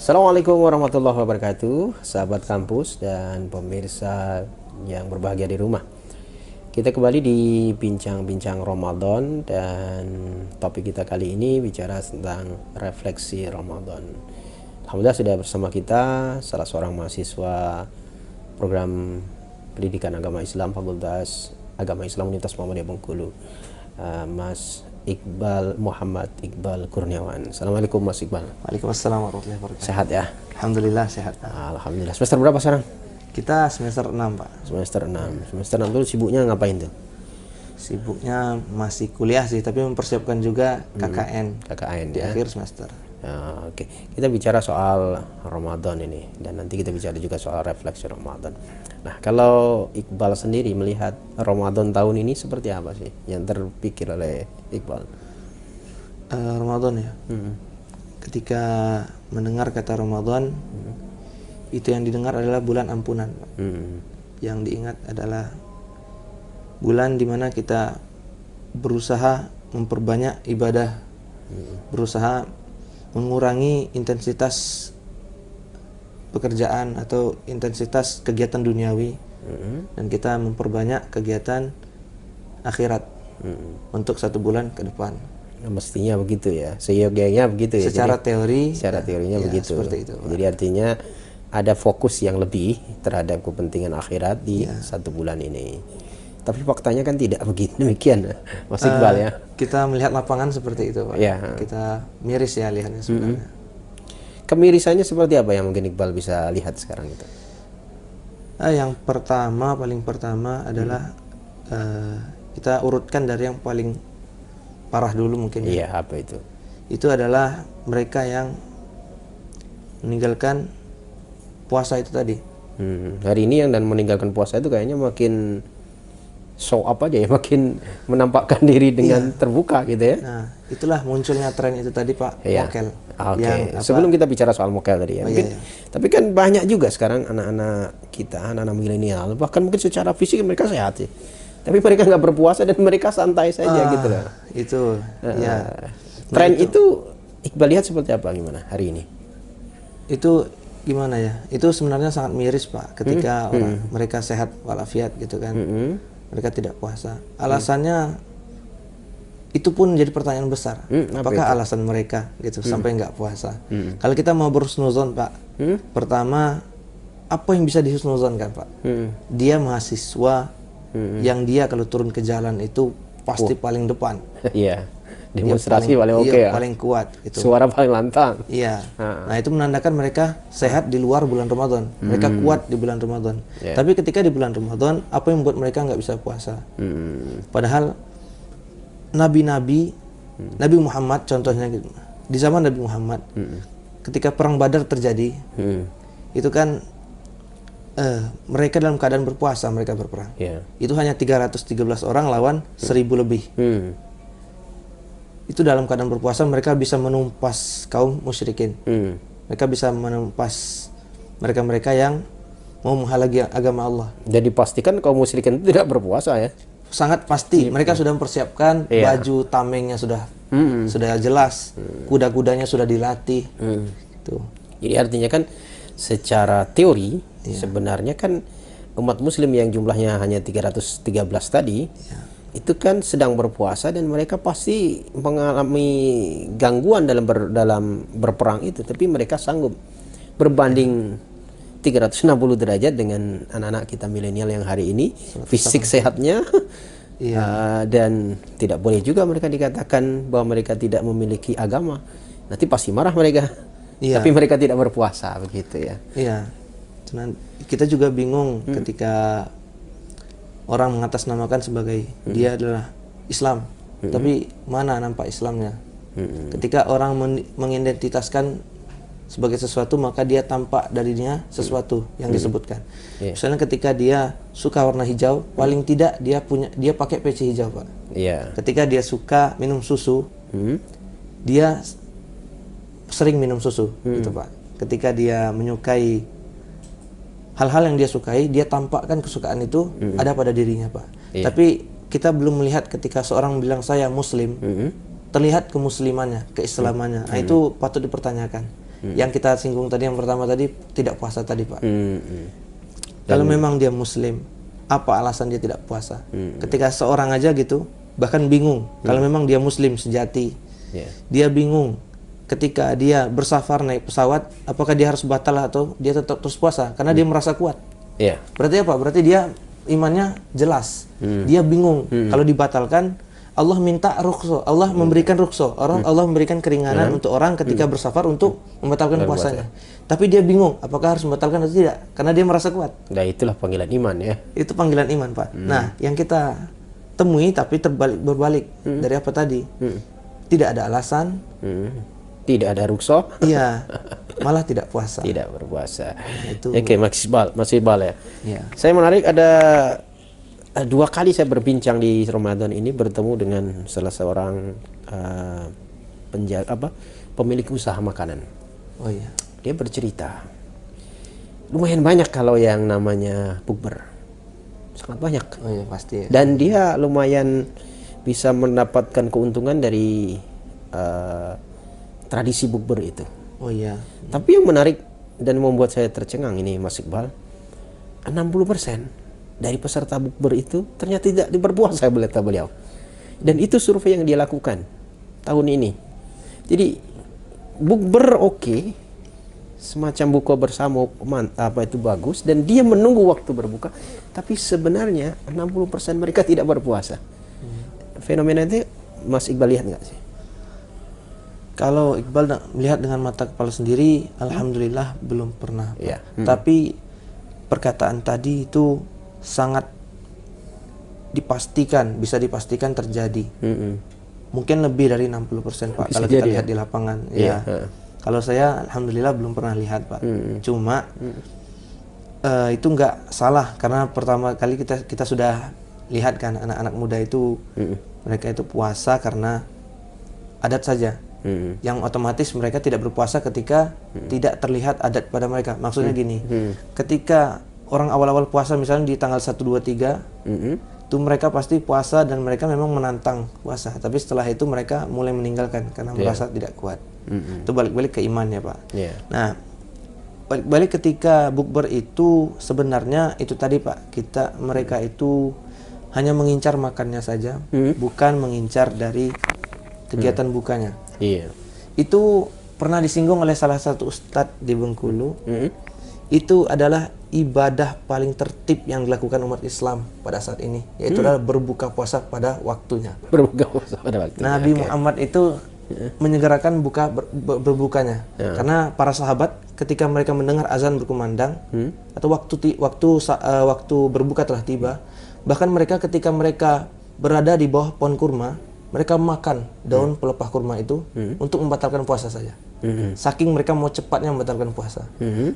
Assalamualaikum warahmatullahi wabarakatuh, sahabat kampus dan pemirsa yang berbahagia di rumah. Kita kembali di bincang-bincang Ramadan dan topik kita kali ini bicara tentang refleksi Ramadan. Alhamdulillah sudah bersama kita salah seorang mahasiswa program pendidikan agama Islam Fakultas Agama Islam Universitas Muhammadiyah Bengkulu, Mas Iqbal Muhammad Iqbal Kurniawan. Assalamualaikum Mas Iqbal. Waalaikumsalam warahmatullahi wabarakatuh. Sehat ya? Alhamdulillah sehat. Alhamdulillah. Semester berapa sekarang? Kita semester 6 Pak. Semester 6. Semester 6 dulu sibuknya ngapain tuh? Sibuknya masih kuliah sih, tapi mempersiapkan juga KKN. KKN di ya. akhir semester. Oke. Kita bicara soal Ramadan ini dan nanti kita bicara juga soal refleksi Ramadan. Nah, kalau Iqbal sendiri melihat Ramadan tahun ini seperti apa sih yang terpikir oleh Iqbal? Ramadan ya. Ketika mendengar kata Ramadan, itu yang didengar adalah bulan ampunan, Pak. Yang diingat adalah bulan dimana kita berusaha memperbanyak ibadah, berusaha mengurangi intensitas pekerjaan atau intensitas kegiatan duniawi, dan kita memperbanyak kegiatan akhirat untuk 1 bulan ke depan. Mestinya begitu ya, seyogianya begitu ya. Secara teori, secara teorinya ya, begitu. seperti itu, Pak. Jadi artinya ada fokus yang lebih terhadap kepentingan akhirat di 1 bulan ini. Tapi faktanya kan tidak begitu demikian, Mas Iqbal ya. Kita melihat lapangan seperti itu, Pak. Ya. Kita miris ya lihatnya sebenarnya. Kemirisannya seperti apa yang mungkin Iqbal bisa lihat sekarang itu? Yang pertama, paling pertama adalah kita urutkan dari yang paling parah dulu mungkin. Iya, apa itu? Itu adalah mereka yang meninggalkan puasa itu tadi. Hari ini yang dan meninggalkan puasa itu kayaknya makin show up aja ya, makin menampakkan diri dengan terbuka gitu ya. Nah, itulah munculnya tren itu tadi, Pak. Iya. Mokel. Oke. Sebelum kita bicara soal mokel tadi ya, mungkin, tapi kan banyak juga sekarang anak-anak kita, anak-anak milenial, bahkan mungkin secara fisik mereka sehat sih, tapi mereka nggak berpuasa dan mereka santai saja gitu loh. Itu, ya. Tren itu Iqbal lihat seperti apa gimana hari ini? Itu gimana ya? Itu sebenarnya sangat miris, Pak. Ketika orang mereka sehat walafiat gitu kan, mereka tidak puasa. Alasannya itu pun jadi pertanyaan besar. Apakah alasan mereka gitu sampai nggak puasa? Kalau kita mau berhusnuzon, Pak, pertama apa yang bisa dihusnuzonkan, Pak? Dia mahasiswa yang dia kalau turun ke jalan itu pasti paling depan. Iya. Demonstrasi paling oke ya. Paling kuat itu. Suara paling lantang. Iya. Nah, itu menandakan mereka sehat di luar bulan Ramadan. Mereka kuat di bulan Ramadan. Tapi ketika di bulan Ramadan, apa yang membuat mereka nggak bisa puasa? Padahal nabi-nabi, Nabi Muhammad contohnya gitu. Di zaman Nabi Muhammad, ketika perang Badar terjadi, itu kan mereka dalam keadaan berpuasa, mereka berperang. Itu hanya 313 orang lawan 1000 lebih. Itu dalam keadaan berpuasa mereka bisa menumpas kaum musyrikin. Mereka bisa menumpas mereka-mereka yang mau menghalangi agama Allah. Jadi pastikan kaum musyrikin itu tidak berpuasa ya. Sangat pasti mereka sudah mempersiapkan baju tamengnya sudah jelas, kuda-kudanya sudah dilatih. Tuh. Jadi artinya kan secara teori sebenarnya kan umat muslim yang jumlahnya hanya 313 tadi itu kan sedang berpuasa dan mereka pasti mengalami gangguan dalam berperang itu, tapi mereka sanggup berbanding 360 derajat dengan anak-anak kita milenial yang hari ini fisik sehatnya. Dan tidak boleh juga mereka dikatakan bahwa mereka tidak memiliki agama, nanti pasti marah mereka. Tapi mereka tidak berpuasa begitu ya. Iya. Kita juga bingung ketika orang mengatasnamakan sebagai dia adalah Islam, tapi mana nampak Islamnya? Ketika orang mengidentitaskan sebagai sesuatu, maka dia tampak darinya sesuatu yang disebutkan. Misalnya ketika dia suka warna hijau, paling tidak dia pakai peci hijau, Pak. Ketika dia suka minum susu, dia sering minum susu, gitu, Pak. Ketika dia menyukai hal-hal yang dia sukai, dia tampakkan kesukaan itu ada pada dirinya, Pak. Tapi kita belum melihat ketika seorang bilang saya Muslim, terlihat kemuslimannya, keislamannya. Nah, itu patut dipertanyakan. Yang kita singgung tadi yang pertama tadi tidak puasa tadi, Pak. Kalau memang dia Muslim, apa alasan dia tidak puasa? Ketika seorang aja gitu, bahkan bingung. Kalau memang dia Muslim sejati, dia bingung. Ketika dia bersafar naik pesawat, apakah dia harus batal atau dia tetap terus puasa? Karena dia merasa kuat. Berarti apa? Berarti dia imannya jelas. Dia bingung. Kalau dibatalkan, Allah minta rukhsah, Allah memberikan rukhsah, Allah memberikan keringanan untuk orang ketika bersafar untuk membatalkan puasanya. Tapi dia bingung, apakah harus membatalkan atau tidak? Karena dia merasa kuat. Nah, itulah panggilan iman ya. Itu panggilan iman, Pak. Nah, yang kita temui tapi berbalik dari apa tadi? Tidak ada alasan. Tidak ada rukhsah. Iya, malah tidak puasa. Tidak berpuasa. Itu. Oke, Mas Iqbal ya. Saya menarik ada 2 kali saya berbincang di Ramadan ini bertemu dengan salah seorang pemilik usaha makanan. Oh iya. Dia bercerita lumayan banyak kalau yang namanya bukber, sangat banyak. Oh iya pasti. Ya. Dan dia lumayan bisa mendapatkan keuntungan dari tradisi bukber itu. Oh iya. Tapi yang menarik dan membuat saya tercengang ini Mas Iqbal, 60% dari peserta bukber itu ternyata tidak berpuasa kata beliau. Dan itu survei yang dia lakukan tahun ini. Jadi bukber oke, semacam buka bersama apa itu bagus, dan dia menunggu waktu berbuka, tapi sebenarnya 60% mereka tidak berpuasa. Fenomena itu Mas Iqbal lihat nggak sih? Kalau Iqbal melihat dengan mata kepala sendiri, alhamdulillah belum pernah. Tapi perkataan tadi itu sangat bisa dipastikan terjadi. Mungkin lebih dari 60%, Pak, kalau kita lihat di lapangan. Kalau saya alhamdulillah belum pernah lihat, Pak. Cuma itu nggak salah, karena pertama kali kita sudah lihat kan anak-anak muda itu mereka itu puasa karena adat saja. Yang otomatis mereka tidak berpuasa ketika tidak terlihat adat pada mereka. Maksudnya gini, ketika orang awal-awal puasa misalnya di tanggal 1, 2, 3 itu mereka pasti puasa dan mereka memang menantang puasa, tapi setelah itu mereka mulai meninggalkan karena merasa tidak kuat. Itu balik-balik ke imannya, Pak. Nah, balik-balik ketika bukber itu sebenarnya itu tadi, Pak, mereka itu hanya mengincar makannya saja, bukan mengincar dari kegiatan bukanya. Itu pernah disinggung oleh salah satu ustadz di Bengkulu. Itu adalah ibadah paling tertib yang dilakukan umat Islam pada saat ini, yaitu adalah berbuka puasa pada waktunya. Berbuka puasa pada waktunya. Nabi Muhammad itu menyegerakan berbukanya, karena para sahabat ketika mereka mendengar azan berkumandang atau waktu berbuka telah tiba, bahkan mereka ketika mereka berada di bawah pohon kurma, mereka makan daun pelepah kurma itu untuk membatalkan puasa saja. Saking mereka mau cepatnya membatalkan puasa.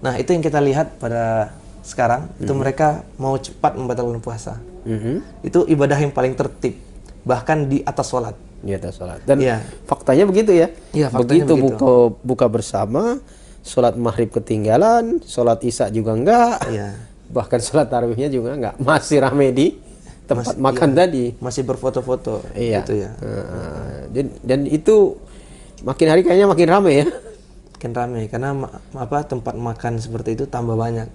Nah, itu yang kita lihat pada sekarang, itu mereka mau cepat membatalkan puasa. Itu ibadah yang paling tertib, bahkan di atas sholat. Di atas sholat. Dan faktanya begitu ya. Begitu buka bersama, sholat maghrib ketinggalan, sholat isya juga enggak. Bahkan sholat tarawihnya juga enggak. Masih rame di tempat makan tadi. Masih berfoto-foto. Gitu ya. Dan itu makin hari kayaknya makin rame ya. Makin rame karena tempat makan seperti itu tambah banyak.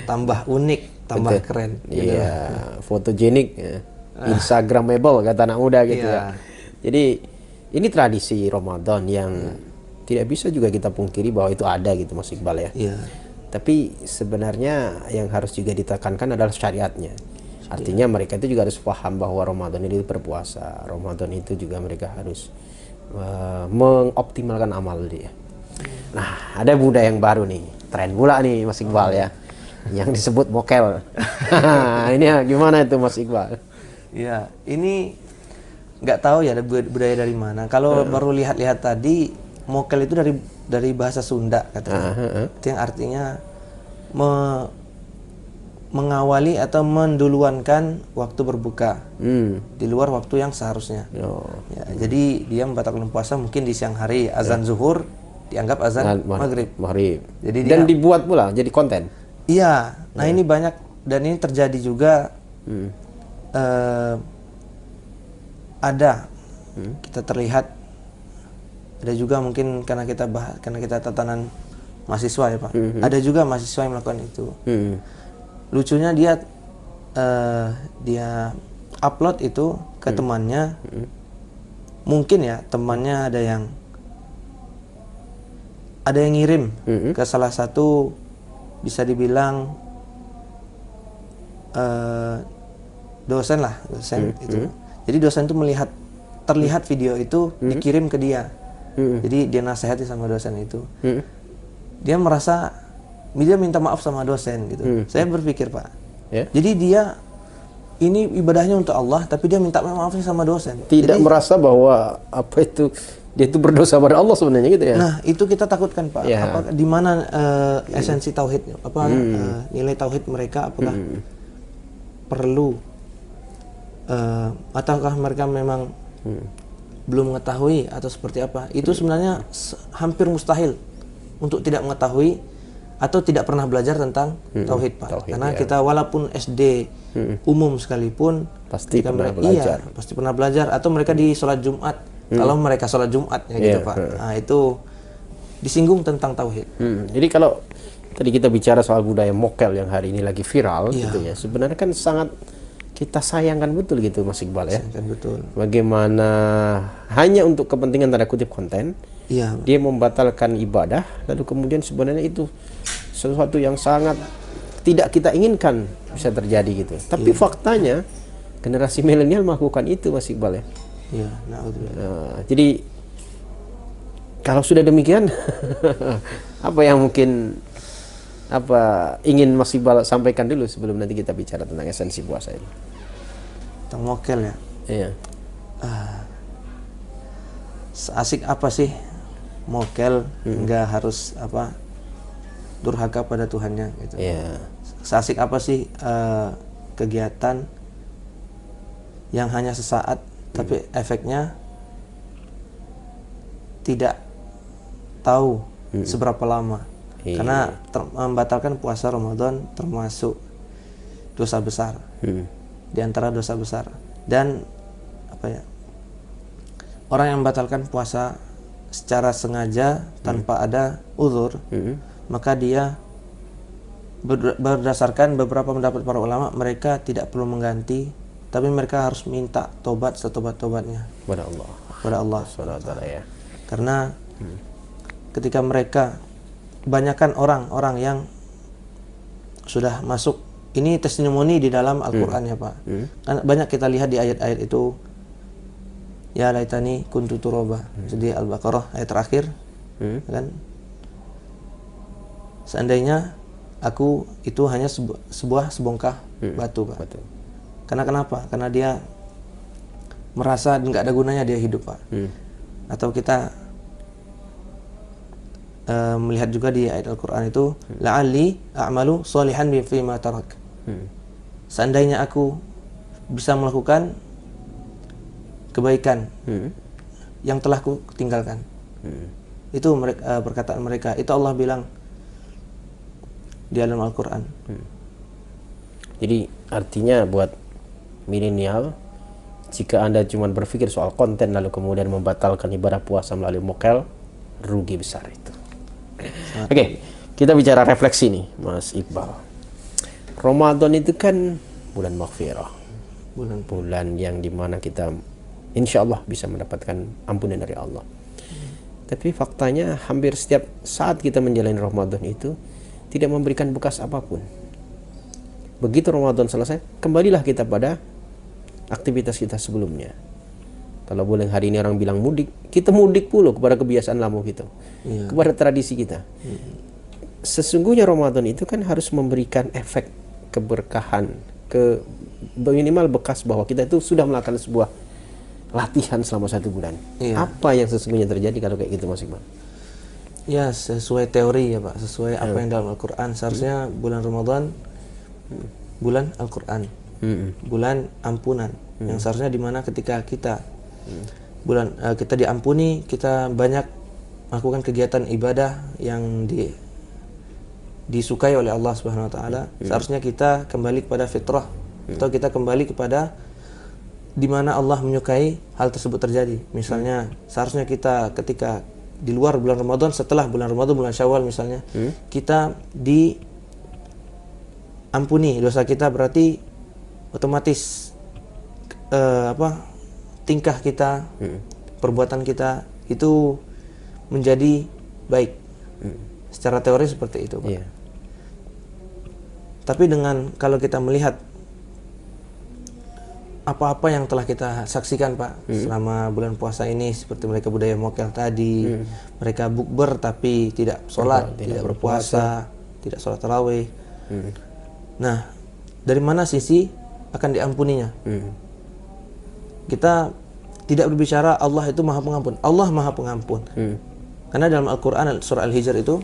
Tambah unik, tambah keren. Fotogenik, Instagramable kata anak muda gitu ya. Jadi ini tradisi Ramadan yang tidak bisa juga kita pungkiri bahwa itu ada gitu, Mas Iqbal ya. Tapi sebenarnya yang harus juga ditekankan adalah syariatnya. Artinya mereka itu juga harus paham bahwa Ramadan ini berpuasa. Ramadan itu juga mereka harus mengoptimalkan amal dia. Nah, ada budaya yang baru nih, tren pula nih Mas Iqbal ya, yang disebut mokel. Ini gimana itu Mas Iqbal? Ya, ini nggak tahu ya ada budaya dari mana. Kalau baru lihat-lihat tadi, mokel itu dari bahasa Sunda katanya. Itu yang artinya mengawali atau menduluankan waktu berbuka di luar waktu yang seharusnya. Jadi dia membatalkan puasa mungkin di siang hari, azan zuhur dianggap azan maghrib. Jadi dan dibuat pula jadi konten. Iya, nah ini banyak dan ini terjadi juga. Ada kita terlihat ada juga mungkin karena kita tatanan mahasiswa ya Pak. Ada juga mahasiswa yang melakukan itu. Lucunya dia upload itu ke temannya. Mungkin ya temannya ada yang ngirim ke salah satu, bisa dibilang dosen itu. Jadi dosen itu terlihat video itu dikirim ke dia. Jadi dia nasihati sama dosen itu. Dia merasa dia minta maaf sama dosen gitu. Saya berpikir Pak, jadi dia ini ibadahnya untuk Allah, tapi dia minta maafnya sama dosen. Tidak merasa bahwa dia itu berdosa pada Allah sebenarnya gitu ya. Nah, itu kita takutkan Pak. Apakah di mana esensi tauhidnya? Nilai tauhid mereka apakah perlu ataukah mereka memang belum mengetahui atau seperti apa? Itu sebenarnya hampir mustahil untuk tidak mengetahui atau tidak pernah belajar tentang tauhid Pak. Karena kita walaupun SD umum sekalipun pasti pernah belajar. Iya, pasti pernah belajar, atau mereka di sholat Jumat. Kalau mereka sholat Jumat ya gitu Pak. Nah, itu disinggung tentang tauhid. Jadi kalau tadi kita bicara soal budaya mokel yang hari ini lagi viral gitu ya. Sebenarnya kan sangat kita sayangkan betul gitu Mas Iqbal ya. Sayangkan betul. Bagaimana hanya untuk kepentingan tanda kutip konten, dia membatalkan ibadah, lalu kemudian sebenarnya itu sesuatu yang sangat tidak kita inginkan bisa terjadi gitu. Tapi faktanya generasi milenial melakukan itu Mas Iqbal ya. Nah, jadi kalau sudah demikian apa yang mungkin ingin Mas Iqbal sampaikan dulu sebelum nanti kita bicara tentang esensi puasa ini? Tentang mokel ya. Iya. Seasik apa sih mokel nggak harus durhaka pada Tuhannya gitu. Seasik apa sih kegiatan yang hanya sesaat tapi efeknya tidak tahu seberapa lama. Karena membatalkan puasa Ramadan termasuk dosa besar. Di antara dosa besar. Dan orang yang membatalkan puasa secara sengaja tanpa ada uzur, maka dia berdasarkan beberapa pendapat para ulama, mereka tidak perlu mengganti, tapi mereka harus minta tobat setobat-tobatnya kepada Allah SWT. Karena ketika mereka, kebanyakan orang-orang yang sudah masuk, ini testimoni di dalam Al-Quran ya Pak. Kan banyak kita lihat di ayat-ayat itu, ya laitani kuntu turaba. Jadi Al-Baqarah ayat terakhir, kan? Seandainya aku itu hanya sebuah sebongkah batu Pak. Karena kenapa? Karena dia merasa nggak ada gunanya dia hidup Pak. Atau kita melihat juga di ayat Al-Quran itu, la'alli a'malu sholihan fima tarak. Seandainya aku bisa melakukan kebaikan yang telah ku tinggalkan. Itu perkataan mereka. Itu Allah bilang di dalam Al-Quran. Jadi artinya buat milenial, jika Anda cuma berpikir soal konten lalu kemudian membatalkan ibadah puasa melalui mokel, rugi besar itu. Oke, kita bicara refleksi nih Mas Iqbal. Ramadan itu kan bulan maghfirah, bulan yang dimana kita insya Allah bisa mendapatkan ampunan dari Allah. Tapi faktanya hampir setiap saat kita menjalani Ramadan itu tidak memberikan bekas apapun. Begitu Ramadan selesai, kembalilah kita pada aktivitas kita sebelumnya. Kalau boleh hari ini orang bilang mudik, kita mudik pula kepada kebiasaan lama kita, kepada tradisi kita. Sesungguhnya Ramadan itu kan harus memberikan efek keberkahan, minimal bekas bahwa kita itu sudah melakukan sebuah latihan selama 1 bulan. Apa yang sesungguhnya terjadi kalau kayak gitu Mas Iqbal? Ya, sesuai teori ya Pak, sesuai apa yang dalam Al-Quran. Seharusnya bulan Ramadan bulan Al-Quran, bulan ampunan. Yang seharusnya dimana ketika kita kita diampuni, kita banyak melakukan kegiatan ibadah yang disukai oleh Allah Subhanahu wa taala. Seharusnya kita kembali kepada fitrah, atau kita kembali kepada di mana Allah menyukai hal tersebut terjadi. Misalnya seharusnya kita ketika di luar bulan Ramadan, setelah bulan Ramadan, bulan Syawal misalnya, kita diampuni dosa kita, berarti otomatis tingkah kita, perbuatan kita itu menjadi baik. Secara teori seperti itu, Pak. Iya. Tapi kalau kita melihat apa-apa yang telah kita saksikan, Pak, selama bulan puasa ini, seperti mereka budaya mokel tadi, mereka bukber tapi tidak sholat, tidak berpuasa, tidak sholat tarawih. Nah, dari mana sisi akan diampuninya? Kita tidak berbicara Allah itu maha pengampun. Allah maha pengampun. Karena dalam Al-Quran surah Al-Hijr itu,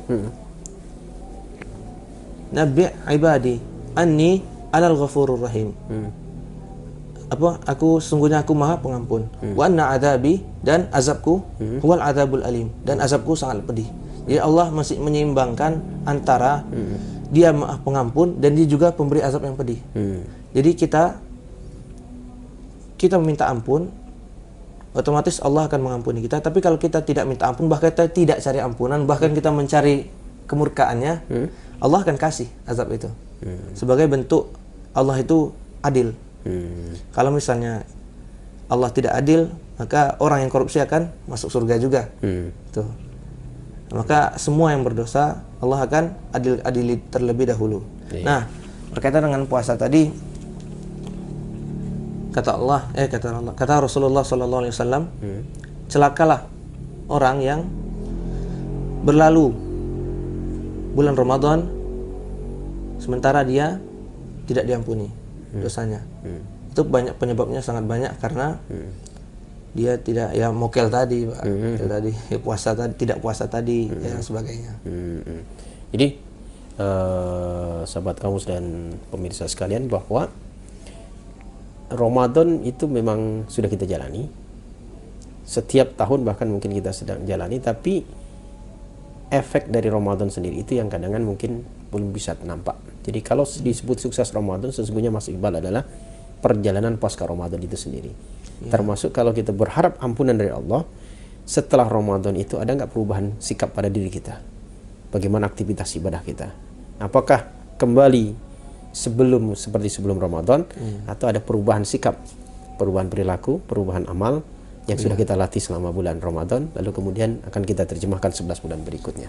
Nabi' ibadi anni anal ghafurur rahim. Aku sungguhnya aku maha pengampun. Wa anna adzabi, dan azabku huwal adzabul alim, dan azabku sangat pedih. Jadi Allah masih menyeimbangkan antara dia maha pengampun dan dia juga pemberi azab yang pedih. Jadi kita meminta ampun, otomatis Allah akan mengampuni kita. Tapi kalau kita tidak minta ampun, bahkan kita tidak cari ampunan, bahkan kita mencari kemurkaannya, Allah akan kasih azab itu. Sebagai bentuk Allah itu adil. Kalau misalnya Allah tidak adil, maka orang yang korupsi akan masuk surga juga. Tuh. Maka semua yang berdosa Allah akan adili terlebih dahulu. Nah, berkaitan dengan puasa tadi, kata Rasulullah SAW, celakalah orang yang berlalu bulan Ramadan sementara dia tidak diampuni dosanya. Itu banyak penyebabnya, sangat banyak, karena dia tidak, ya mokel tadi, Pak. Tadi puasa tadi, tidak puasa tadi, dan sebagainya. Jadi sahabat kamus dan pemirsa sekalian, bahwa Ramadan itu memang sudah kita jalani setiap tahun, bahkan mungkin kita sedang jalani, tapi efek dari Ramadan sendiri itu yang kadang-kadang mungkin belum bisa nampak. Jadi kalau disebut sukses Ramadan, sesungguhnya Mas Iqbal adalah perjalanan pasca Ramadan itu sendiri. Termasuk kalau kita berharap ampunan dari Allah setelah Ramadan itu, ada nggak perubahan sikap pada diri kita? Bagaimana aktivitas ibadah kita? Apakah kembali seperti sebelum Ramadan, atau ada perubahan sikap, perubahan perilaku, perubahan amal yang sudah kita latih selama bulan Ramadan, lalu kemudian akan kita terjemahkan 11 bulan berikutnya.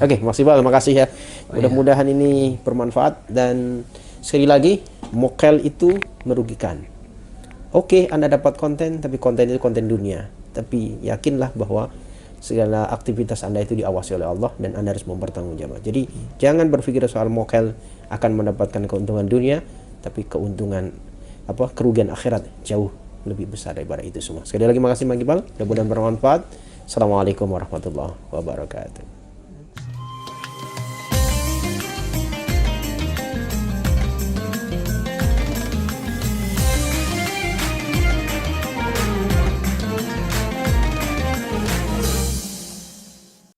Oke, Mas Iqbal, makasih ya. Mudah-mudahan ini bermanfaat, dan sekali lagi, mokel itu merugikan. Oke, Anda dapat konten, tapi konten itu konten dunia. Tapi yakinlah bahwa segala aktivitas Anda itu diawasi oleh Allah, dan Anda harus mempertanggungjawab. Jadi jangan berpikir soal mokel akan mendapatkan keuntungan dunia, tapi kerugian akhirat jauh lebih besar daripada itu semua. Sekali lagi makasih Mang Iqbal, mudah-mudahan bermanfaat. Assalamualaikum warahmatullahi wabarakatuh.